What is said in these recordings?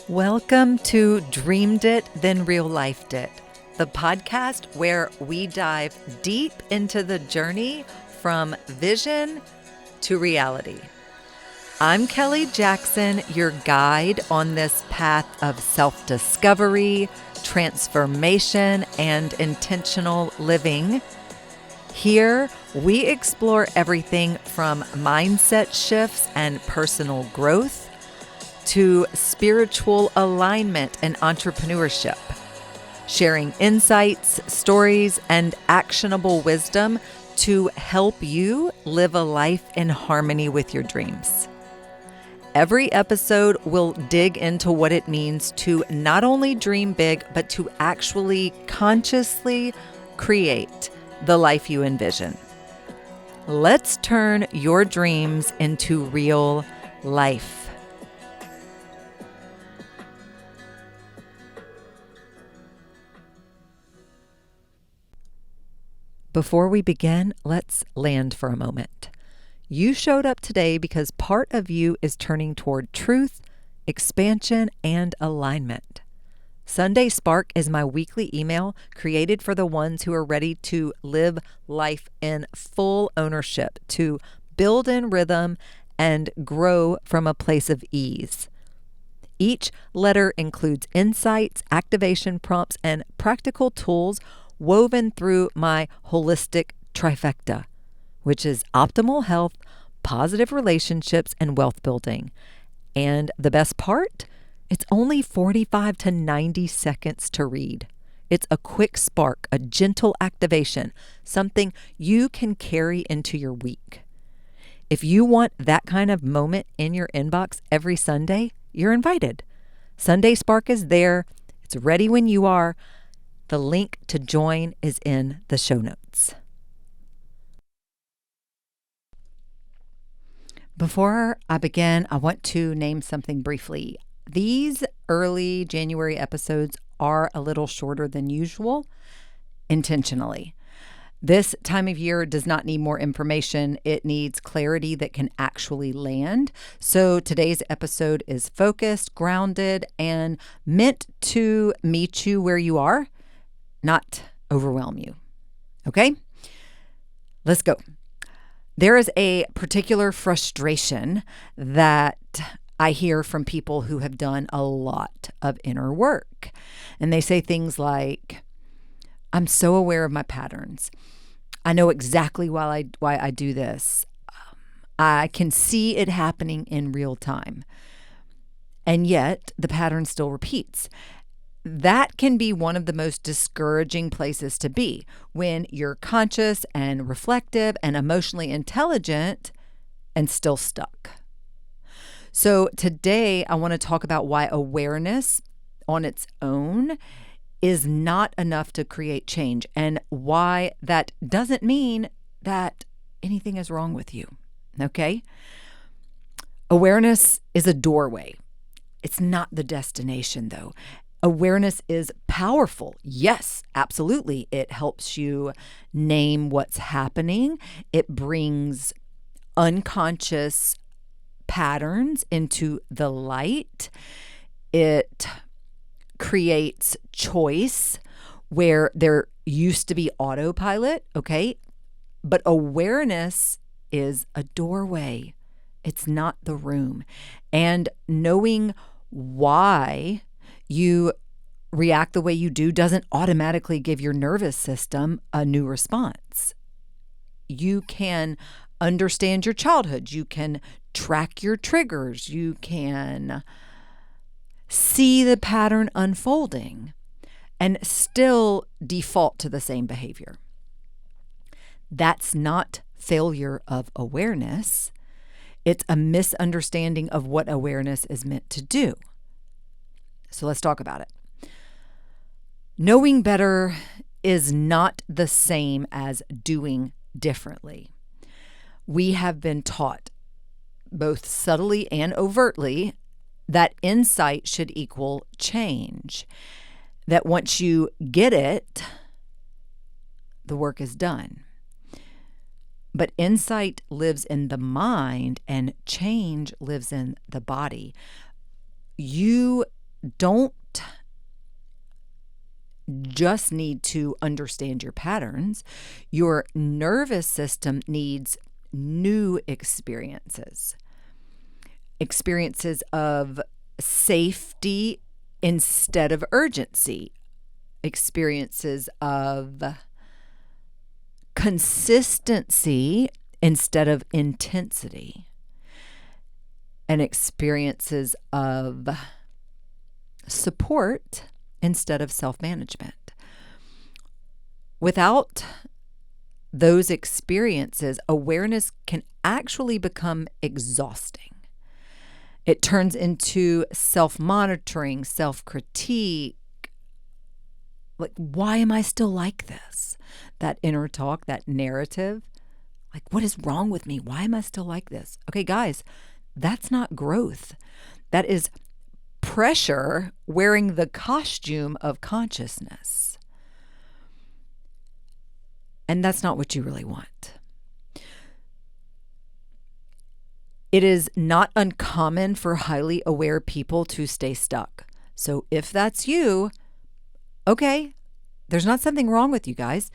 Welcome to Dreamed It, Then Real Lifed It, the podcast where we dive deep into the journey from vision to reality. I'm Kelly Jackson, your guide on this path of self-discovery, transformation, and intentional living. Here, we explore everything from mindset shifts and personal growth to spiritual alignment and entrepreneurship, sharing insights, stories, and actionable wisdom to help you live a life in harmony with your dreams. Every episode will dig into what it means to not only dream big, but to actually consciously create the life you envision. Let's turn your dreams into real life. Before we begin, let's land for a moment. You showed up today because part of you is turning toward truth, expansion, and alignment. Sunday Spark is my weekly email created for the ones who are ready to live life in full ownership, to build in rhythm and grow from a place of ease. Each letter includes insights, activation prompts, and practical tools woven through my holistic trifecta, which is optimal health, positive relationships, and wealth building. And the best part? It's only 45 to 90 seconds to read. It's a quick spark, a gentle activation, something you can carry into your week. If you want that kind of moment in your inbox every Sunday, you're invited. Sunday Spark is there. It's ready when you are. The link to join is in the show notes. Before I begin, I want to name something briefly. These early January episodes are a little shorter than usual, intentionally. This time of year does not need more information. It needs clarity that can actually land. So today's episode is focused, grounded, and meant to meet you where you are, not overwhelm you. Okay? Let's go. There is a particular frustration that I hear from people who have done a lot of inner work. And they say things like, I'm so aware of my patterns. I know exactly why I do this. I can see it happening in real time. And yet the pattern still repeats. That can be one of the most discouraging places to be when you're conscious and reflective and emotionally intelligent and still stuck. So today I want to talk about why awareness on its own is not enough to create change and why that doesn't mean that anything is wrong with you. Okay? Awareness is a doorway. It's not the destination, though. Awareness is powerful. Yes, absolutely. It helps you name what's happening. It brings unconscious patterns into the light. It creates choice where there used to be autopilot, okay? But awareness is a doorway. It's not the room. And knowing why you react the way you do doesn't automatically give your nervous system a new response. You can understand your childhood. You can track your triggers. You can see the pattern unfolding and still default to the same behavior. That's not failure of awareness. It's a misunderstanding of what awareness is meant to do. So let's talk about it. Knowing better is not the same as doing differently. We have been taught, both subtly and overtly, that insight should equal change. That once you get it, the work is done. But insight lives in the mind and change lives in the body. You don't just need to understand your patterns. Your nervous system needs new experiences of safety instead of urgency, experiences of consistency instead of intensity, and experiences of support instead of self-management. Without those experiences, awareness can actually become exhausting. It turns into self-monitoring, self-critique. Like, why am I still like this? That inner talk, that narrative. Like, what is wrong with me? Why am I still like this? Okay, guys, that's not growth. That is pressure wearing the costume of consciousness. And that's not what you really want. It is not uncommon for highly aware people to stay stuck. So if that's you, okay, there's not something wrong with you guys.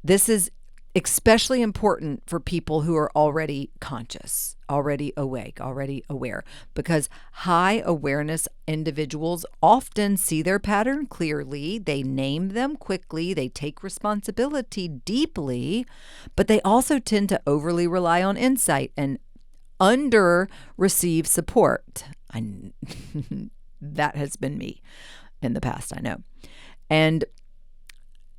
This is especially important for people who are already conscious, already awake, already aware, because high awareness individuals often see their pattern clearly. They name them quickly. They take responsibility deeply, but they also tend to overly rely on insight and under receive support. That has been me in the past, I know. And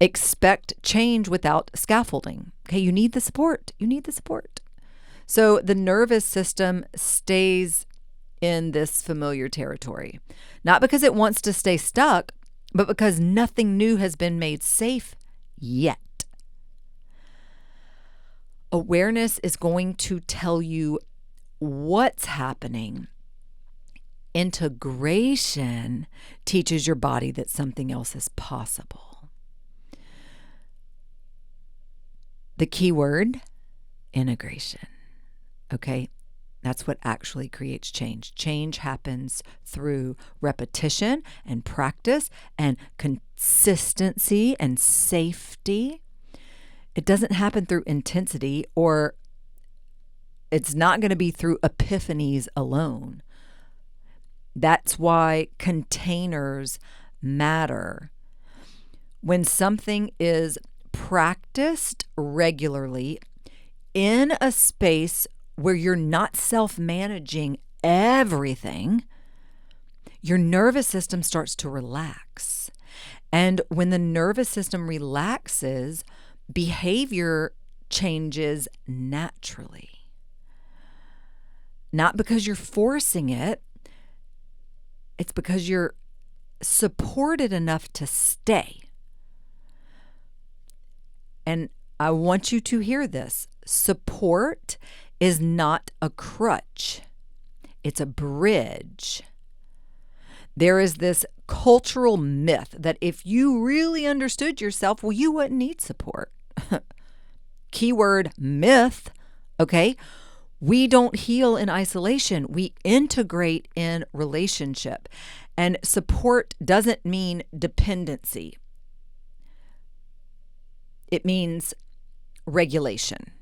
expect change without scaffolding. Okay, you need the support. You need the support. So the nervous system stays in this familiar territory, not because it wants to stay stuck, but because nothing new has been made safe yet. Awareness is going to tell you what's happening. Integration teaches your body that something else is possible. The key word, integration. Okay, that's what actually creates change. Change happens through repetition and practice and consistency and safety. It doesn't happen through intensity, or it's not going to be through epiphanies alone. That's why containers matter. When something is practiced regularly in a space where you're not self-managing everything, your nervous system starts to relax. And when the nervous system relaxes, behavior changes naturally. Not because you're forcing it, it's because you're supported enough to stay. And I want you to hear this. Support is not a crutch. It's a bridge. There is this cultural myth that if you really understood yourself, well, you wouldn't need support. Keyword myth, okay? We don't heal in isolation. We integrate in relationship. And support doesn't mean dependency. It means regulation.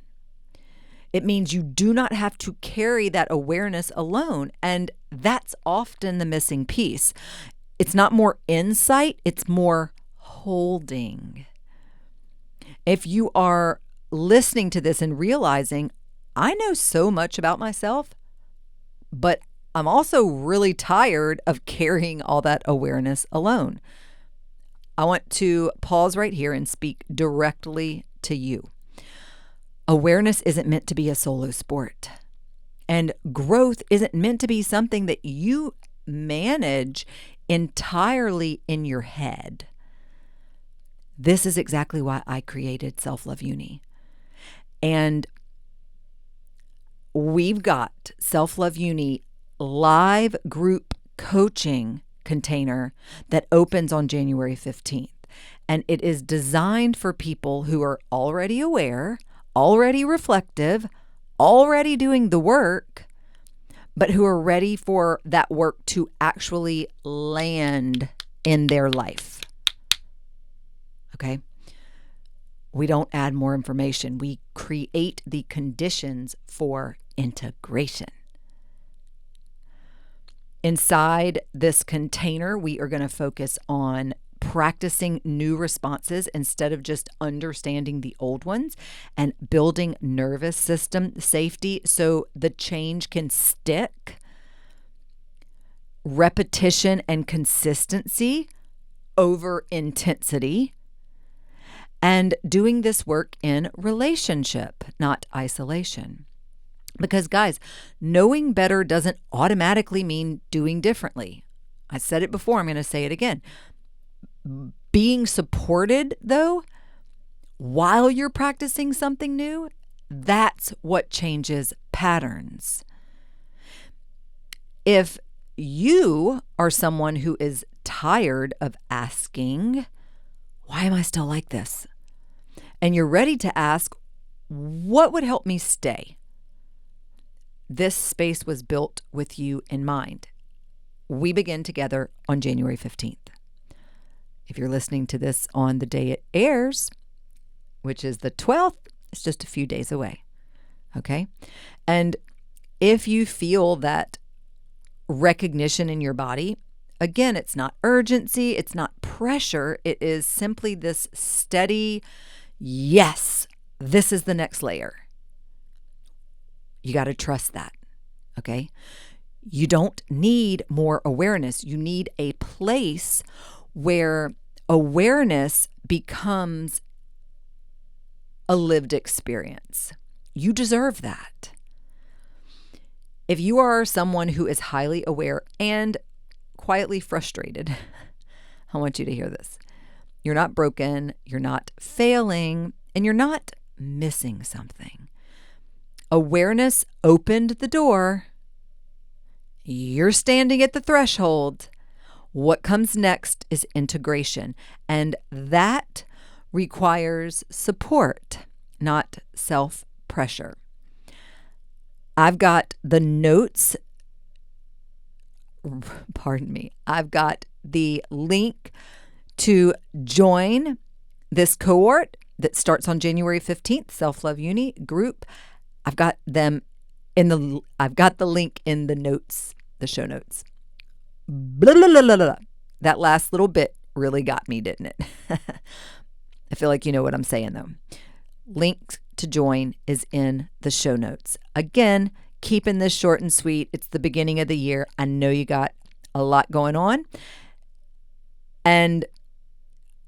It means you do not have to carry that awareness alone. And that's often the missing piece. It's not more insight, it's more holding. If you are listening to this and realizing, I know so much about myself, but I'm also really tired of carrying all that awareness alone, I want to pause right here and speak directly to you. Awareness isn't meant to be a solo sport, and growth isn't meant to be something that you manage entirely in your head. This is exactly why I created Self-Love Uni. And we've got Self-Love Uni live group coaching container that opens on January 15th. And it is designed for people who are already aware, already reflective, already doing the work, but who are ready for that work to actually land in their life. Okay? We don't add more information. We create the conditions for integration. Inside this container, we are going to focus on practicing new responses instead of just understanding the old ones, and building nervous system safety so the change can stick. Repetition and consistency over intensity. And doing this work in relationship, not isolation. Because guys, knowing better doesn't automatically mean doing differently. I said it before, I'm going to say it again. Being supported, though, while you're practicing something new, that's what changes patterns. If you are someone who is tired of asking, why am I still like this? And you're ready to ask, what would help me stay? This space was built with you in mind. We begin together on January 15th. If you're listening to this on the day it airs, which is the 12th, it's just a few days away. Okay? And if you feel that recognition in your body, again, it's not urgency, it's not pressure, it is simply this steady, yes, this is the next layer. You got to trust that, okay? You don't need more awareness. You need a place where awareness becomes a lived experience. You deserve that. If you are someone who is highly aware and quietly frustrated, I want you to hear this. You're not broken, you're not failing, and you're not missing something. Awareness opened the door. You're standing at the threshold. What comes next is integration, and that requires support, not self-pressure. I've got the notes, I've got the link to join this cohort that starts on January 15th, Self-Love Uni group. I've got the link in the notes, the show notes. Blah, blah, blah, blah, blah. That last little bit really got me, didn't it? I feel like you know what I'm saying though. Link to join is in the show notes. Again, keeping this short and sweet. It's the beginning of the year. I know you got a lot going on. And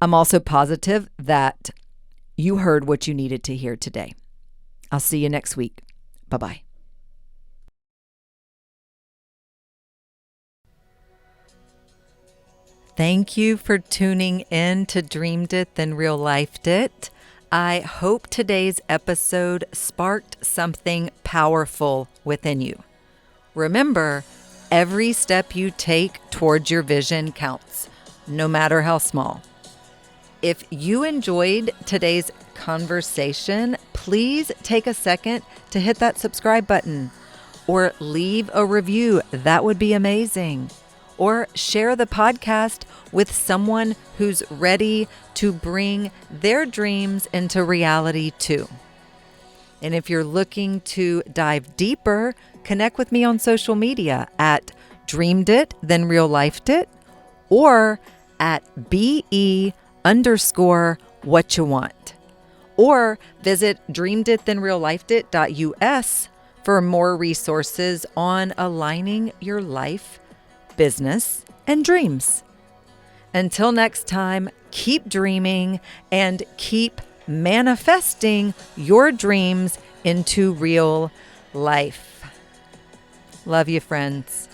I'm also positive that you heard what you needed to hear today. I'll see you next week. Bye-bye. Thank you for tuning in to Dreamed It, Then Real Lifed It. I hope today's episode sparked something powerful within you. Remember, every step you take towards your vision counts, no matter how small. If you enjoyed today's conversation, please take a second to hit that subscribe button or leave a review. That would be amazing. Or share the podcast with someone who's ready to bring their dreams into reality too. And if you're looking to dive deeper, connect with me on social media at Dreamed It, Then Real Lifed It, or at BE_what you want. Or visit dreameditThenRealLifedIt.us for more resources on aligning your life, business, and dreams. Until next time, keep dreaming and keep manifesting your dreams into real life. Love you, friends.